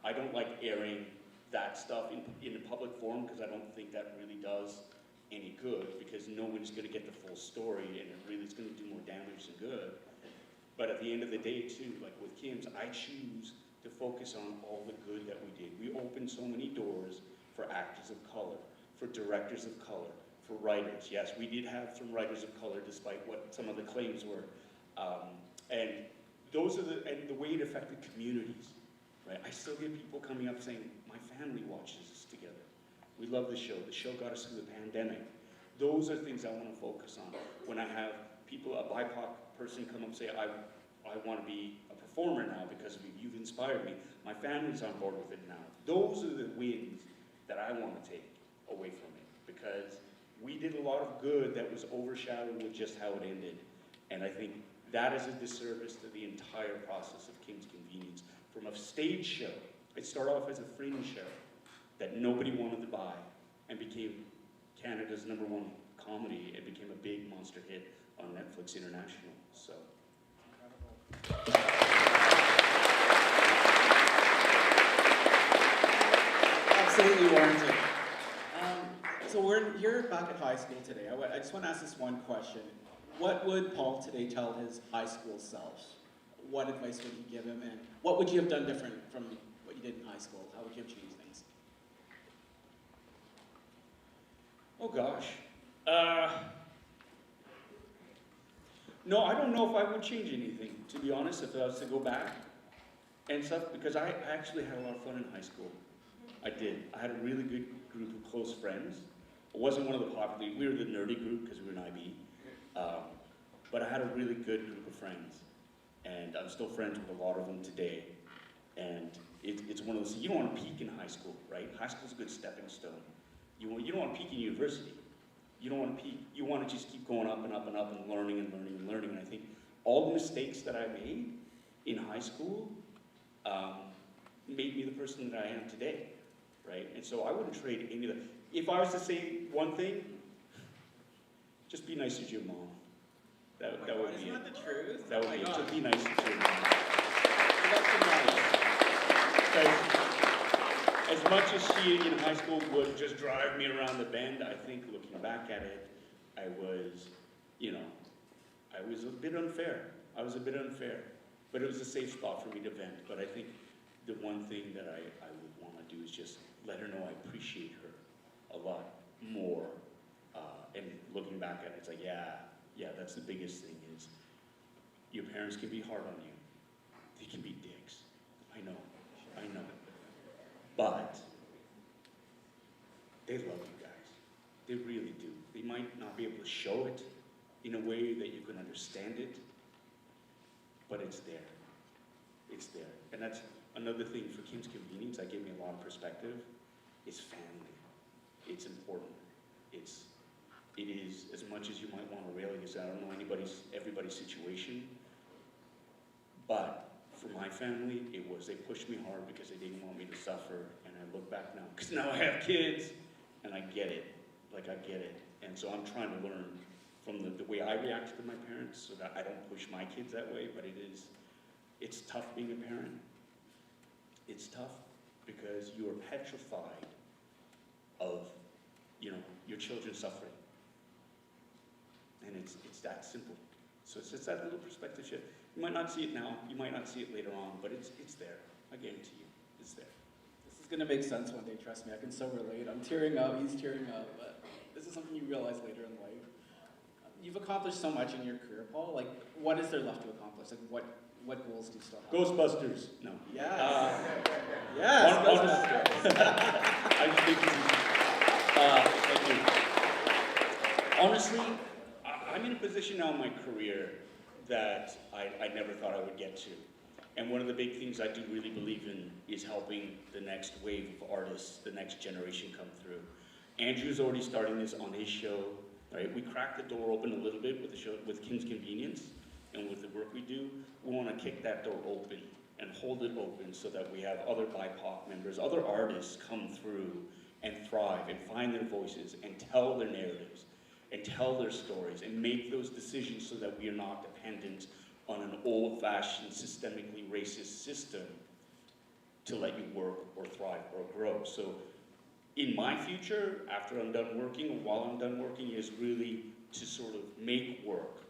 I don't like airing that stuff in a public forum because I don't think that really does any good because no one's gonna get the full story and it really is gonna do more damage than good. But at the end of the day too, like with Kim's, I choose to focus on all the good that we did. We opened so many doors for actors of color, for directors of color, for writers. Yes, we did have some writers of color despite what some of the claims were. And those are the way it affected communities, right? I still get people coming up saying, my family watches this together. We love the show got us through the pandemic. Those are things I wanna focus on. When I have people, a BIPOC person come up and say, I wanna be a performer now because you've inspired me. My family's on board with it now. Those are the wins that I wanna take away from it because we did a lot of good that was overshadowed with just how it ended. And I think that is a disservice to the entire process of Kim's Convenience. From a stage show, it started off as a fringe show that nobody wanted to buy and became Canada's #1 comedy. It became a big monster hit on Netflix International, so. Absolutely warranted. So you're back at high school today. I just want to ask this one question. What would Paul today tell his high school self? What advice would you give him, and what would you have done different from what you did in high school? How would you have changed things? Oh gosh. No, I don't know if I would change anything, to be honest, if I was to go back and stuff, because I actually had a lot of fun in high school. I did. I had a really good group of close friends. I wasn't one of the popular, we were the nerdy group because we were an IB. But I had a really good group of friends. And I'm still friends with a lot of them today. And it's one of those, you don't want to peak in high school, right? High school's a good stepping stone. You don't want to peak in university. You don't want to peak, you want to just keep going up and up and up and learning and learning and learning. And I think all the mistakes that I made in high school made me the person that I am today, right? And so I wouldn't trade any of that. If I was to say one thing, just be nicer to your mom. That would be Isn't it. that the truth? That would be it. Just be nicer to your mom. Because as much as she in high school would just drive me around the bend, I think looking back at it, I was a bit unfair. I was a bit unfair. But it was a safe spot for me to vent. But I think the one thing that I would want to do is just let her know I appreciate her a lot more. And looking back at it, it's like, yeah, that's the biggest thing is your parents can be hard on you. They can be dicks. I know. But they love you guys. They really do. They might not be able to show it in a way that you can understand it, but it's there. It's there. And that's another thing for Kim's Convenience that gave me a lot of perspective, is family. It's important. It is, as much as you might want to rail against it, I don't know everybody's situation, but for my family, they pushed me hard because they didn't want me to suffer, and I look back now, because now I have kids, and I get it. Like, I get it. And so I'm trying to learn from the way I reacted to my parents so that I don't push my kids that way, but it's tough being a parent. It's tough because you are petrified of, your children suffering. And it's that simple. So it's just that little perspective shift. You might not see it now, you might not see it later on, but it's there. I guarantee you, it's there. This is going to make sense one day, trust me. I can so relate. I'm tearing up, he's tearing up, but this is something you realize later in life. You've accomplished so much in your career, Paul. Like, what is there left to accomplish? Like, what goals do you still have? Ghostbusters. No. Yes. Yes, Ghostbusters. I just think thank you. Honestly, I'm in a position now in my career that I never thought I would get to. And one of the big things I do really believe in is helping the next wave of artists, the next generation come through. Andrew's already starting this on his show, right? We cracked the door open a little bit with the show, with Kim's Convenience, and with the work we do, we want to kick that door open and hold it open so that we have other BIPOC members, other artists come through and thrive and find their voices and tell their narratives and tell their stories and make those decisions so that we are not dependent on an old-fashioned, systemically racist system to let you work or thrive or grow. So in my future, after I'm done working, or while I'm done working, is really to sort of make work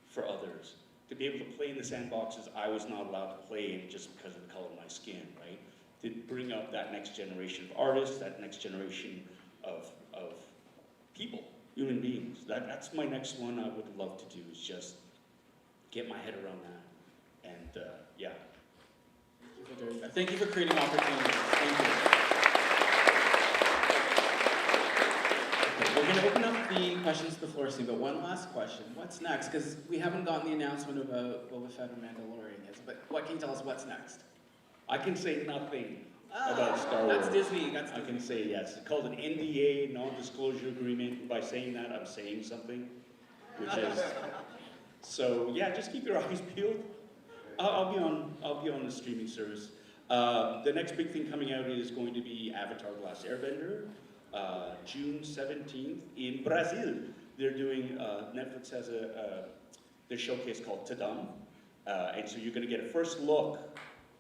for others, to be able to play in the sandboxes I was not allowed to play in just because of the color of my skin, right? To bring up that next generation of artists, that next generation of people, human beings. That's my next one I would love to do, is just get my head around that. And yeah. Thank you for creating opportunities. Thank you. Okay, we're going to open up the questions to the floor soon, but one last question. What's next? Because we haven't gotten the announcement about Boba Fett or Mandalorian yet, but what can you tell us what's next? I can say nothing about Star Wars. That's Disney. I can say yes. It's called an NDA, non-disclosure agreement. By saying that, I'm saying something, which is so. Yeah, just keep your eyes peeled. I'll be on the streaming service. The next big thing coming out is going to be Avatar: The Last Airbender, June 17th in Brazil. They're doing Netflix has their showcase called Tadam, and so you're going to get a first look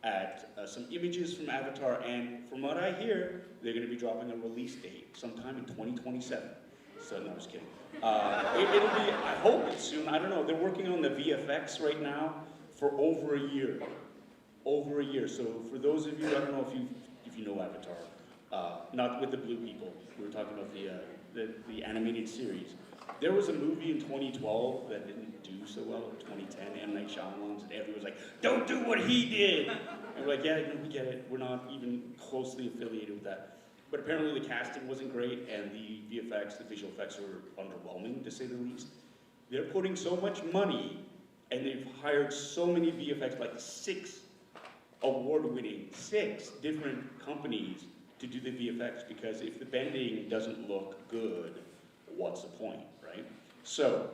at some images from Avatar, and from what I hear, they're going to be dropping a release date sometime in 2027. So, no, I'm just kidding. It'll be, I hope it's soon, I don't know, they're working on the VFX right now for over a year. Over a year. So for those of you, I don't know if you know Avatar, not with the blue people, we were talking about the animated series. There was a movie in 2012 that didn't do so well in 2010, M. Night Shyamalan's, and everyone was like, don't do what he did! And we're like, yeah, no, we get it. We're not even closely affiliated with that. But apparently the casting wasn't great, and the VFX, the visual effects were underwhelming, to say the least. They're putting so much money, and they've hired so many VFX, like 6 award-winning, 6 different companies to do the VFX, because if the bending doesn't look good, what's the point, right? So,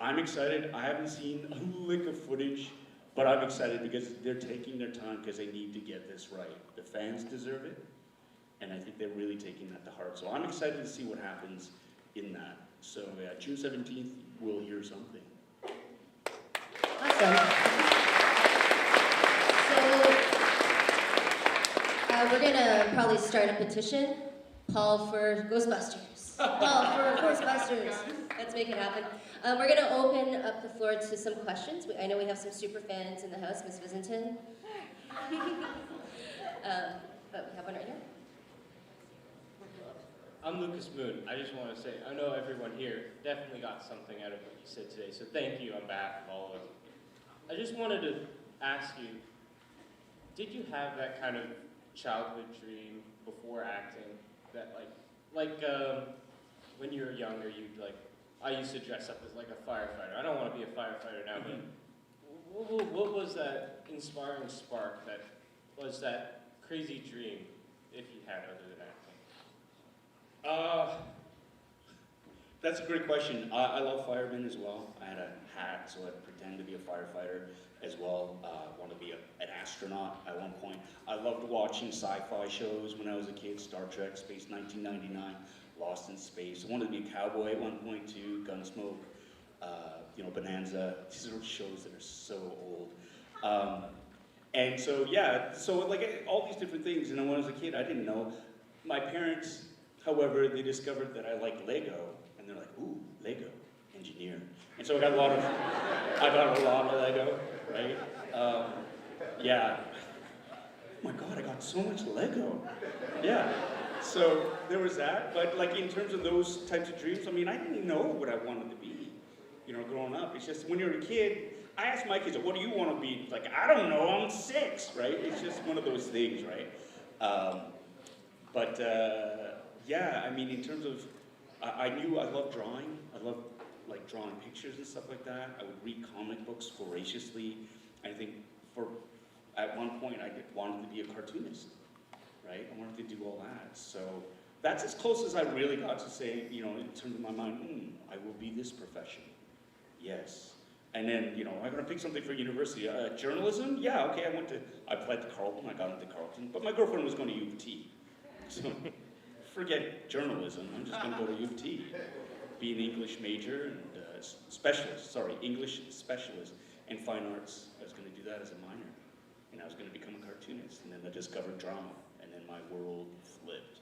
I'm excited. I haven't seen a lick of footage, but I'm excited because they're taking their time because they need to get this right. The fans deserve it, and I think they're really taking that to heart. So I'm excited to see what happens in that. So yeah, June 17th, we'll hear something. Awesome. So we're gonna probably start a petition. Paul for Ghostbusters. Paul for Ghostbusters. Let's make it happen. We're going to open up the floor to some questions. I know we have some super fans in the house, Miss Visinton. But we have one right here. I'm Lucas Moon. I just want to say, I know everyone here definitely got something out of what you said today, so thank you on behalf of all of us. I just wanted to ask you, did you have that kind of childhood dream before acting that when you were younger, you'd I used to dress up as like a firefighter. I don't want to be a firefighter now, but what was that inspiring spark that was that crazy dream, if you had, other than acting? That's a great question. I love firemen as well. I had a hat, so I'd pretend to be a firefighter as well. I wanted to be an astronaut at one point. I loved watching sci-fi shows when I was a kid. Star Trek, Space 1999, Lost in Space. I wanted to be a cowboy at one point too. Gunsmoke, Bonanza. These are shows that are so old. And so yeah, so like all these different things. And when I was a kid, I didn't know. My parents, however, they discovered that I liked Lego, and they're like, "Ooh, Lego, engineer." And so I got a lot of Lego, right? Yeah. Oh my God, I got so much Lego. Yeah. So there was that, but like in terms of those types of dreams, I mean, I didn't know what I wanted to be, growing up. It's just when you're a kid, I asked my kids, "What do you want to be?" It's like, I don't know, I'm 6, right? It's just one of those things, right? Yeah, I mean, in terms of, I knew I loved drawing. I loved like drawing pictures and stuff like that. I would read comic books voraciously. I think at one point I wanted to be a cartoonist, right? I wanted to do all that. So that's as close as I really got to say, in terms of my mind, I will be this profession. Yes. And then, I'm going to pick something for university. Journalism? Yeah, okay, I applied to Carleton, I got into Carleton, but my girlfriend was going to U of T. So forget journalism, I'm just going to go to U of T. Be an English major and English specialist and fine arts. I was going to do that as a minor. And I was going to become a cartoonist. And then I discovered drama, and then my world flipped.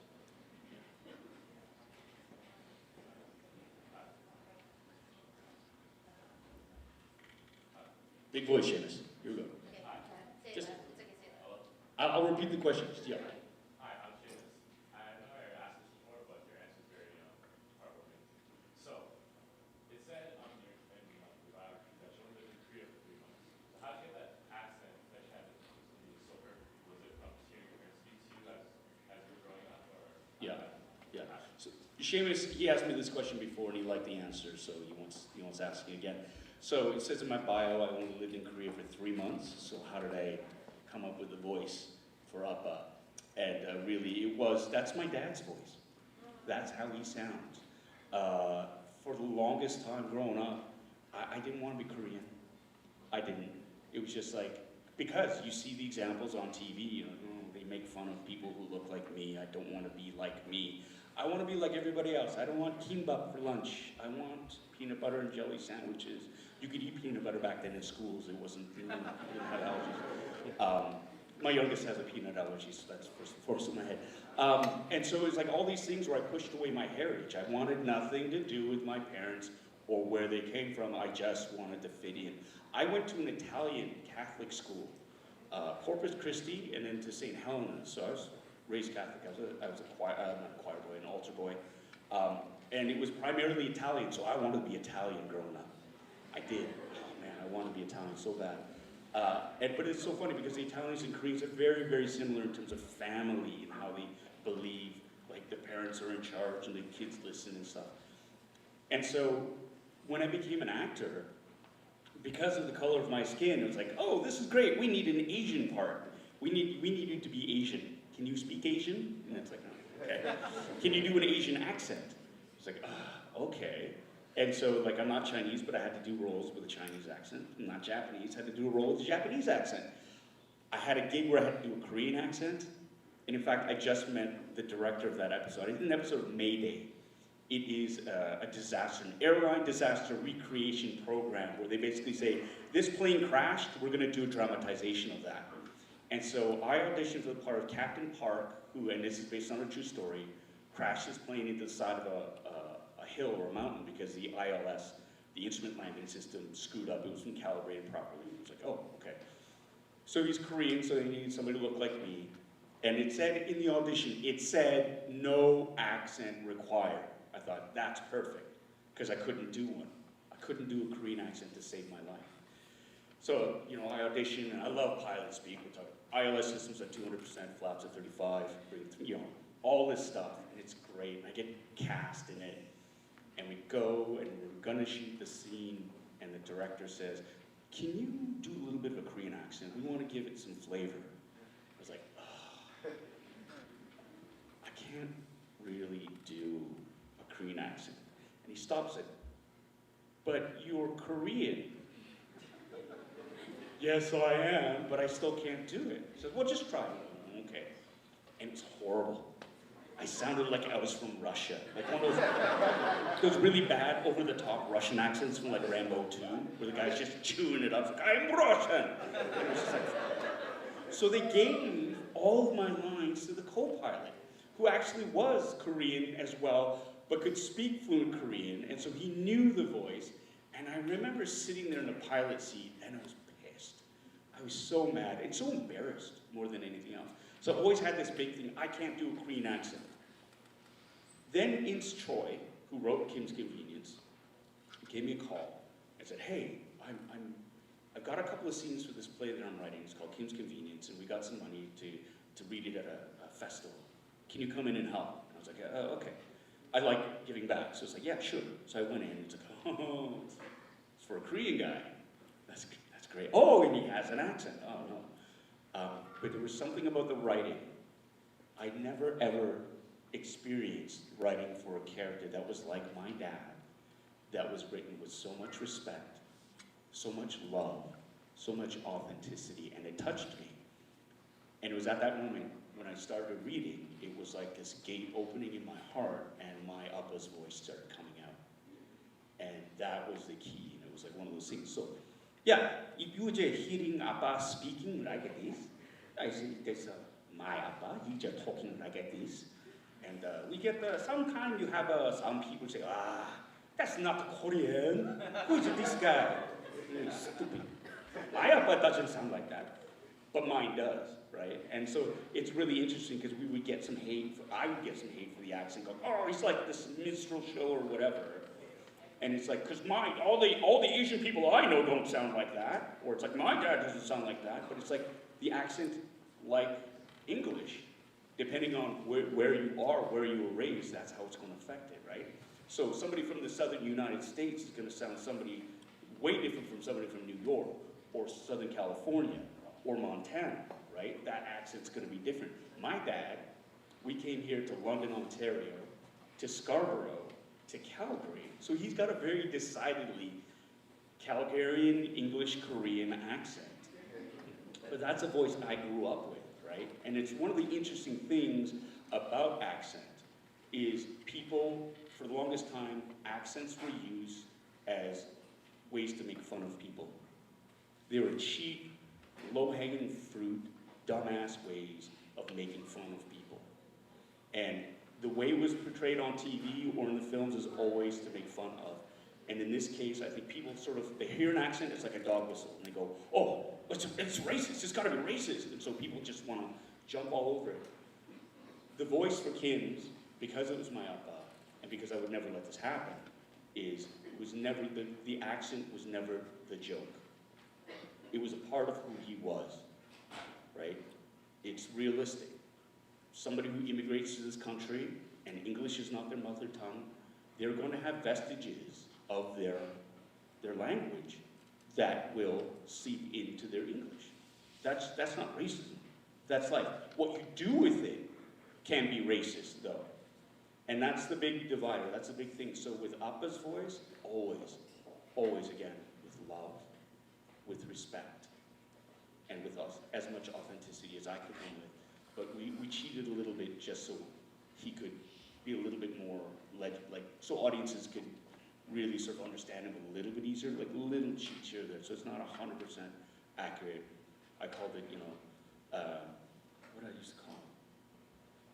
Big voice, Seamus. Here we go. Okay. Just- It's okay, say that. I'll repeat the question. Yeah. Hi, I'm Seamus. I know I asked this before, but your answer is very heartwarming. So, it said on your biography that you only lived in Korea for 3 months. So how did you get that accent that you had to be so perfect? Was it from hearing your parents speak to you as you were growing up, or? Yeah. So Seamus, he asked me this question before, and he liked the answer, so he wants asking again. So it says in my bio, I only lived in Korea for 3 months. So how did I come up with the voice for Appa? And really, that's my dad's voice. That's how he sounds. For the longest time growing up, I didn't want to be Korean. I didn't. It was just like, because you see the examples on TV, they make fun of people who look like me. I don't want to be like me. I want to be like everybody else. I don't want kimbap for lunch. I want peanut butter and jelly sandwiches. You could eat peanut butter back then in schools. It wasn't, you didn't have allergies. My youngest has a peanut allergy, so that's first in my head. And so it's like all these things where I pushed away my heritage. I wanted nothing to do with my parents or where they came from. I just wanted to fit in. I went to an Italian Catholic school, Corpus Christi, and then to St. Helena. So I was raised Catholic. I was a choir boy, an altar boy. And it was primarily Italian, so I wanted to be Italian growing up. I did. Oh man, I wanted to be Italian so bad. But it's so funny because the Italians and Koreans are very, very similar in terms of family and how they believe, like the parents are in charge and the kids listen and stuff. And so when I became an actor, because of the color of my skin, it was like, oh, this is great. We need an Asian part. We need you to be Asian. Can you speak Asian? And it's like, oh, okay. Can you do an Asian accent? It's like, okay. And so, like, I'm not Chinese, but I had to do roles with a Chinese accent. I'm not Japanese, had to do a role with a Japanese accent. I had a gig where I had to do a Korean accent. And in fact, I just met the director of that episode. I did an episode of Mayday. It is a disaster, an airline disaster recreation program where they basically say, this plane crashed, we're gonna do a dramatization of that. And so I auditioned for the part of Captain Park, who, and this is based on a true story, crashed his plane into the side of a hill or a mountain because the ILS, the instrument landing system, screwed up. It wasn't calibrated properly. It was like, oh, okay. So he's Korean, so he needed somebody to look like me. And it said in the audition, it said no accent required. I thought, that's perfect, because I couldn't do one. I couldn't do a Korean accent to save my life. So, you know, I auditioned, and I love pilot speak. We're talking ILS systems at 200%, flaps at 35, you know, all this stuff, and it's great. And I get cast in it, and we go, and we're gonna shoot the scene, and the director says, can you do a little bit of a Korean accent? We want to give it some flavor. I was like, oh, I can't really do a Korean accent. And he stops it, but you're Korean. Yes, I am, but I still can't do it. He said, well, just try it. Okay. And it was horrible. I sounded like I was from Russia. Like one of those really bad, over-the-top Russian accents from like Rambo 2, where the guy's just chewing it up, like, I'm Russian! And it was just like... So they gave all of my lines to the co-pilot, who actually was Korean as well, but could speak fluent Korean, and so he knew the voice. And I remember sitting there in the pilot seat, and I was pissed. I was so mad, and so embarrassed more than anything else. So I've always had this big thing, I can't do a Korean accent. Then Ince Choi, who wrote Kim's Convenience, gave me a call and said, hey, I've got a couple of scenes for this play that I'm writing. It's called Kim's Convenience, and we got some money to read it at a festival. Can you come in and help? And I was like, okay. I like giving back, so it's like, yeah, sure. So I went in, and it's like, oh, it's for a Korean guy. That's great. Oh, and he has an accent. Oh, no. But there was something about the writing. I'd never, ever experienced writing for a character that was like my dad, that was written with so much respect, so much love, so much authenticity, and it touched me. And it was at that moment when I started reading, it was like this gate opening in my heart, and my Appa's voice started coming out. And that was the key, and it was like one of those things. So, yeah, if you were just hearing Appa speaking like this, I see there's my Appa, he just talking like this. And we get sometimes you have some people say, that's not Korean. Who is this guy? Stupid. My Appa doesn't sound like that, but mine does, right? And so it's really interesting because we would get some hate. I would get some hate for the accent. Go, oh, he's like this minstrel show or whatever. And it's like, because all the Asian people I know don't sound like that. Or it's like, my dad doesn't sound like that. But it's like the accent like English. Depending on where you are, where you were raised, that's how it's going to affect it, right? So somebody from the southern United States is going to sound somebody way different from somebody from New York, or Southern California, or Montana, right? That accent's going to be different. My dad, we came here to London, Ontario, to Scarborough, to Calgary. So he's got a very decidedly Calgarian, English, Korean accent. But that's a voice I grew up with. Right? And it's one of the interesting things about accent is people, for the longest time, accents were used as ways to make fun of people. They were cheap, low-hanging fruit, dumbass ways of making fun of people. And the way it was portrayed on TV or in the films is always to make fun of. And in this case, I think people they hear an accent, it's like a dog whistle, and they go, oh, it's racist, it's gotta be racist. And so people just wanna jump all over it. The voice for Kim's, because it was my Appa, and because I would never let this happen, it was never, the accent was never the joke. It was a part of who he was, right? It's realistic. Somebody who immigrates to this country, and English is not their mother tongue, they're going to have vestiges of their language that will seep into their English. That's not racism. That's like, what you do with it can be racist, though. And that's the big divider, that's the big thing. So with Appa's voice, always again, with love, with respect, and with as much authenticity as I could bring with. But we cheated a little bit just so he could be a little bit more, so audiences could really sort of understand him a little bit easier, like little cheats here or there. So it's not 100% accurate. I called it, what did I used to call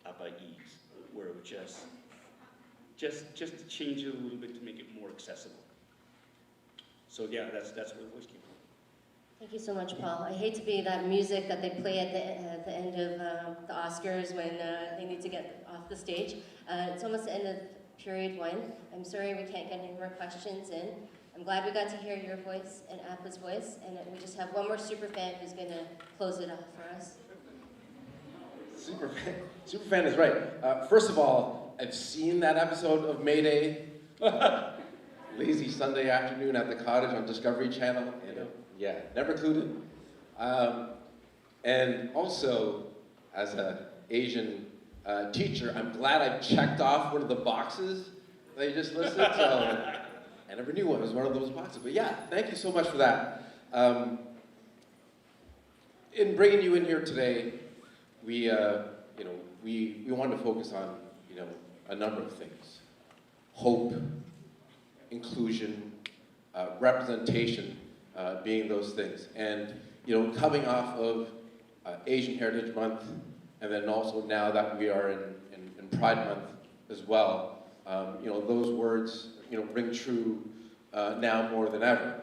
it? Appa ease, where it would just just to change it a little bit to make it more accessible. So yeah, that's where the voice came from. Thank you so much, Paul. I hate to be that music that they play at the end of the Oscars when they need to get off the stage. It's almost the end of period 1. I'm sorry we can't get any more questions in. I'm glad we got to hear your voice and Appa's voice, and we just have one more super fan who's going to close it off for us. Superfan is right. First of all, I've seen that episode of Mayday, lazy Sunday afternoon at the cottage on Discovery Channel. Yeah, never clued in. And also, as an Asian teacher, I'm glad I checked off one of the boxes that you just listed. So I never knew what was one of those boxes. But yeah, thank you so much for that. In bringing you in here today, we wanted to focus on, a number of things: hope, inclusion, representation, being those things. And, coming off of Asian Heritage Month, and then also now that we are in Pride Month as well, those words, ring true now more than ever.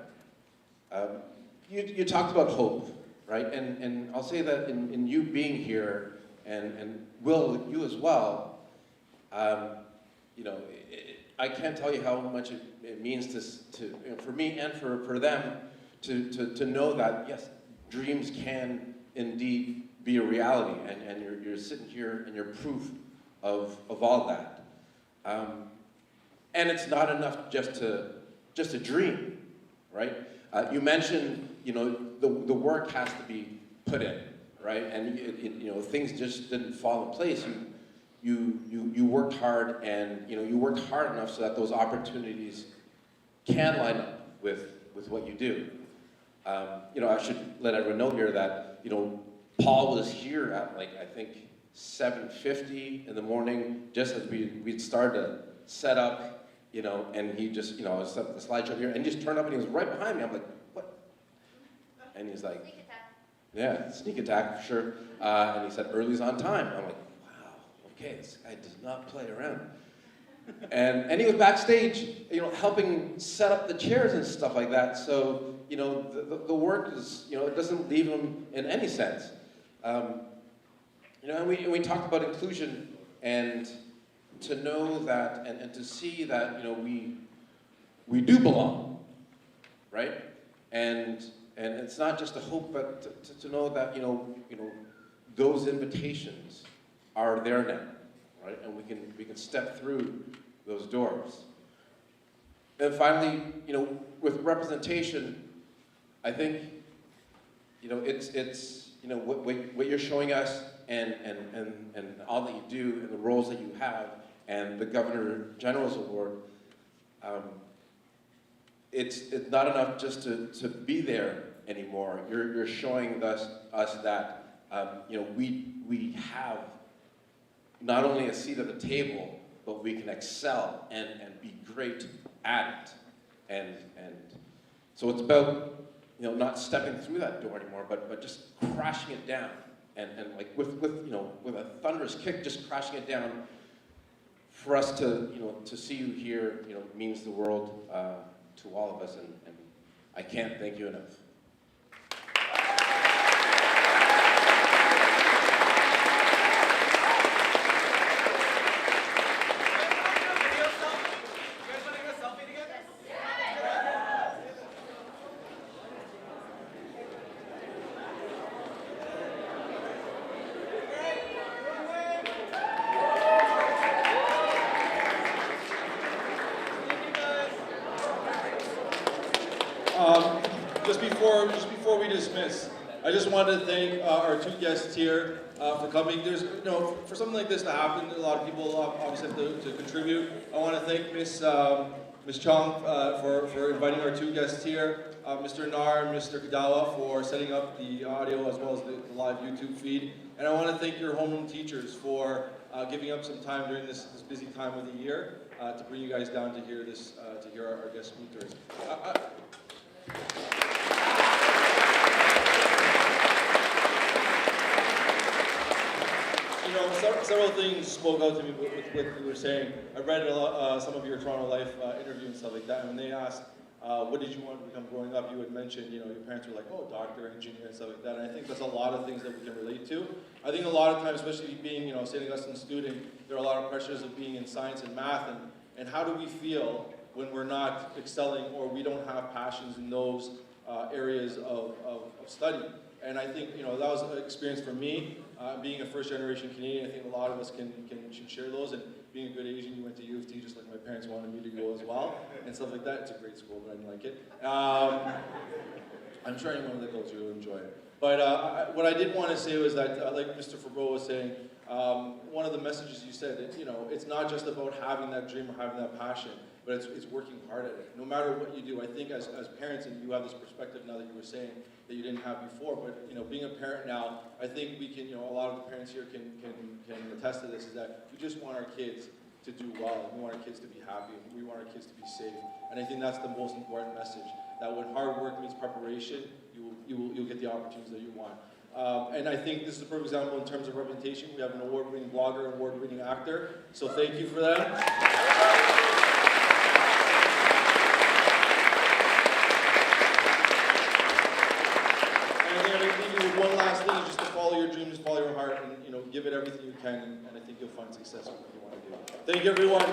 You talked about hope, right? And I'll say that in you being here, and Will, you as well, I can't tell you how much it means to for me and for them to know that, yes, dreams can indeed be a reality, and you're sitting here and you're proof of all that. And it's not enough just to dream, right? You mentioned, the work has to be put in, right? And things just didn't fall in place. You worked hard, and you worked hard enough so that those opportunities can line up with what you do. I should let everyone know here that Paul was here at I think 7:50 in the morning, just as we'd started to set up, and he just I was set up the slideshow here, and he just turned up and he was right behind me. I'm like, what? And he's like, sneak attack. Yeah, sneak attack for sure. And he said early's on time. I'm like, okay, this guy does not play around. And he was backstage, helping set up the chairs and stuff like that. So, the work is, it doesn't leave him in any sense. And we talked about inclusion, and to know that, and to see that, we do belong, right? And it's not just a hope, but to know that, those invitations are there now, right? And we can step through those doors. And finally, with representation, I think, it's what you're showing us, and all that you do, and the roles that you have, and the Governor General's Award. It's not enough just to be there anymore. You're showing us that we have not only a seat at the table, but we can excel and be great at it. And so it's about not stepping through that door anymore, but just crashing it down, and with a thunderous kick, just crashing it down. For us to see you here means the world to all of us, and I can't thank you enough. Just before we dismiss, I just wanted to thank our two guests here for coming. There's, for something like this to happen, a lot of people obviously have to contribute. I want to thank Miss Chong for inviting our two guests here, Mr. Nar and Mr. Kadawa for setting up the audio as well as the live YouTube feed. And I want to thank your homeroom teachers for giving up some time during this busy time of the year to bring you guys down to hear this, to hear our guest speakers. Several several things spoke out to me with what you were saying. I read some of your Toronto Life interview and stuff like that, and when they asked, what did you want to become growing up, you had mentioned, you know, your parents were like, oh, doctor, engineer, and stuff like that, and I think that's a lot of things that we can relate to. I think a lot of times, especially being, you know, St. Augustine student, there are a lot of pressures of being in science and math, and how do we feel when we're not excelling or we don't have passions in those areas of study. And I think, you know, that was an experience for me, being a first-generation Canadian. I think a lot of us should share those. And being a good Asian, you went to U of T just like my parents wanted me to go as well, and stuff like that. It's a great school, but I didn't like it. I'm sure anyone that goes, you'll enjoy it. But what I did want to say was that, like Mr. Fabreau was saying, one of the messages you said, that, you know, it's not just about having that dream or having that passion, but it's working hard at it. No matter what you do, I think as parents, and you have this perspective now that you were saying that you didn't have before, but, you know, being a parent now, I think we can, you know, a lot of the parents here can attest to this, is that we just want our kids to do well, and we want our kids to be happy, and we want our kids to be safe. And I think that's the most important message, that when hard work meets preparation, you'll get the opportunities that you want. And I think this is a perfect example in terms of representation. We have an award-winning blogger, award-winning actor, so thank you for that. One last thing is just to follow your dreams, follow your heart, and, you know, give it everything you can, and I think you'll find success in what you want to do. Thank you, everyone.